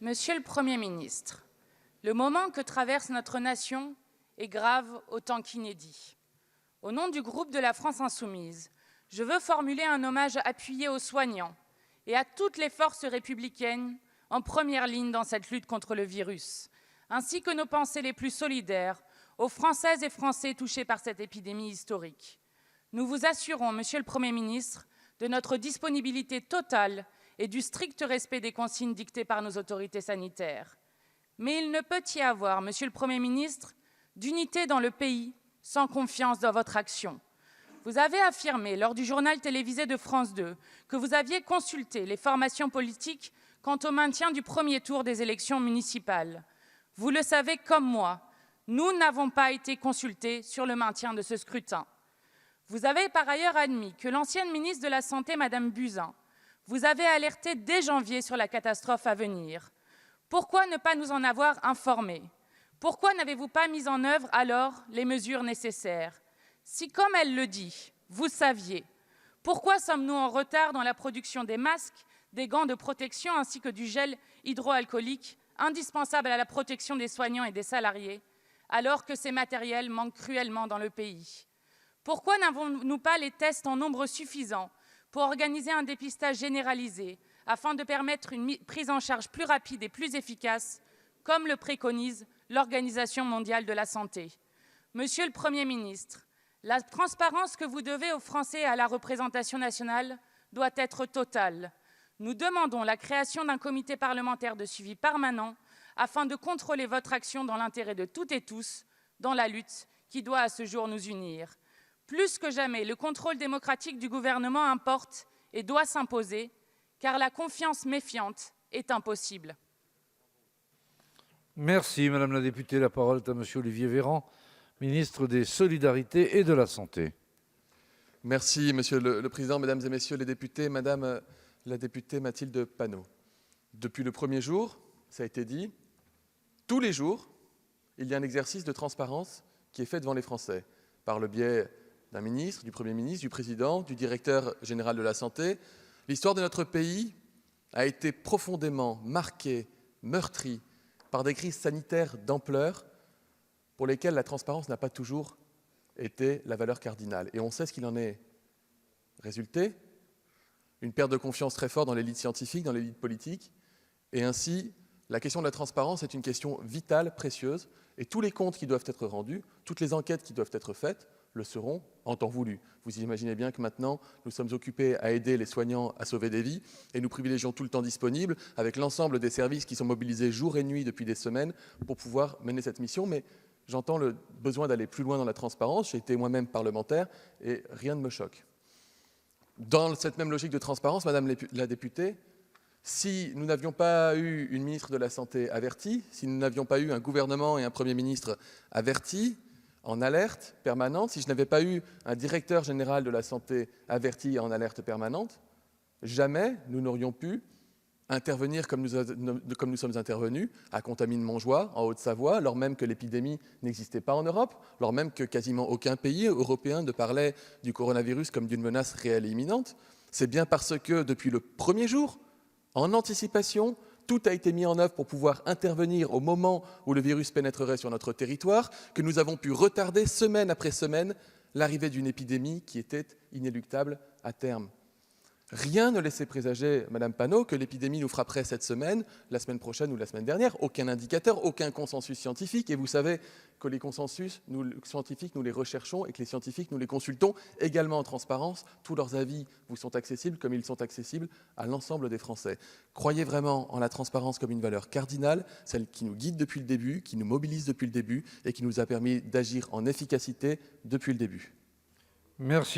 Monsieur le Premier ministre, le moment que traverse notre nation est grave autant qu'inédit. Au nom du groupe de la France Insoumise, je veux formuler un hommage appuyé aux soignants et à toutes les forces républicaines en première ligne dans cette lutte contre le virus, ainsi que nos pensées les plus solidaires aux Françaises et Français touchés par cette épidémie historique. Nous vous assurons, Monsieur le Premier ministre, de notre disponibilité totale et du strict respect des consignes dictées par nos autorités sanitaires. Mais il ne peut y avoir, Monsieur le Premier ministre, d'unité dans le pays sans confiance dans votre action. Vous avez affirmé lors du journal télévisé de France 2 que vous aviez consulté les formations politiques quant au maintien du premier tour des élections municipales. Vous le savez comme moi, nous n'avons pas été consultés sur le maintien de ce scrutin. Vous avez par ailleurs admis que l'ancienne ministre de la Santé, Madame Buzyn, vous avait alerté dès janvier sur la catastrophe à venir. Pourquoi ne pas nous en avoir informés? Pourquoi n'avez-vous pas mis en œuvre alors les mesures nécessaires? Si, comme elle le dit, vous saviez, pourquoi sommes-nous en retard dans la production des masques, des gants de protection ainsi que du gel hydroalcoolique indispensable à la protection des soignants et des salariés, alors que ces matériels manquent cruellement dans le pays? Pourquoi n'avons-nous pas les tests en nombre suffisant pour organiser un dépistage généralisé afin de permettre une prise en charge plus rapide et plus efficace, comme le préconise l'Organisation mondiale de la santé? Monsieur le Premier ministre, la transparence que vous devez aux Français et à la représentation nationale doit être totale. Nous demandons la création d'un comité parlementaire de suivi permanent afin de contrôler votre action dans l'intérêt de toutes et tous dans la lutte qui doit à ce jour nous unir. Plus que jamais, le contrôle démocratique du gouvernement importe et doit s'imposer, car la confiance méfiante est impossible. Merci, Madame la députée. La parole est à Monsieur Olivier Véran, ministre des Solidarités et de la Santé. Merci, Monsieur le Président, Mesdames et Messieurs les députés, Madame la députée Mathilde Panot. Depuis le premier jour, ça a été dit, tous les jours, il y a un exercice de transparence qui est fait devant les Français, par le biais d'un ministre, du Premier ministre, du Président, du Directeur général de la Santé. L'histoire de notre pays a été profondément marquée, meurtrie, par des crises sanitaires d'ampleur pour lesquelles la transparence n'a pas toujours été la valeur cardinale. Et on sait ce qu'il en est résulté, une perte de confiance très forte dans l'élite scientifique, dans l'élite politique, et ainsi, la question de la transparence est une question vitale, précieuse, et tous les comptes qui doivent être rendus, toutes les enquêtes qui doivent être faites, le seront en temps voulu. Vous imaginez bien que maintenant, nous sommes occupés à aider les soignants à sauver des vies et nous privilégions tout le temps disponible avec l'ensemble des services qui sont mobilisés jour et nuit depuis des semaines pour pouvoir mener cette mission. Mais j'entends le besoin d'aller plus loin dans la transparence. J'ai été moi-même parlementaire et rien ne me choque. Dans cette même logique de transparence, Madame la députée, si nous n'avions pas eu une ministre de la Santé avertie, si nous n'avions pas eu un gouvernement et un Premier ministre avertis, en alerte permanente, si je n'avais pas eu un directeur général de la santé averti et en alerte permanente, jamais nous n'aurions pu intervenir comme nous sommes intervenus à Contamine-Montjoie, en Haute-Savoie, alors même que l'épidémie n'existait pas en Europe, alors même que quasiment aucun pays européen ne parlait du coronavirus comme d'une menace réelle et imminente. C'est bien parce que depuis le premier jour, en anticipation, tout a été mis en œuvre pour pouvoir intervenir au moment où le virus pénétrerait sur notre territoire, que nous avons pu retarder semaine après semaine l'arrivée d'une épidémie qui était inéluctable à terme. Rien ne laissait présager, Madame Panot, que l'épidémie nous frapperait cette semaine, la semaine prochaine ou la semaine dernière. Aucun indicateur, aucun consensus scientifique. Et vous savez que les consensus scientifiques, nous les recherchons et que les scientifiques, nous les consultons également en transparence. Tous leurs avis vous sont accessibles comme ils sont accessibles à l'ensemble des Français. Croyez vraiment en la transparence comme une valeur cardinale, celle qui nous guide depuis le début, qui nous mobilise depuis le début et qui nous a permis d'agir en efficacité depuis le début. Merci.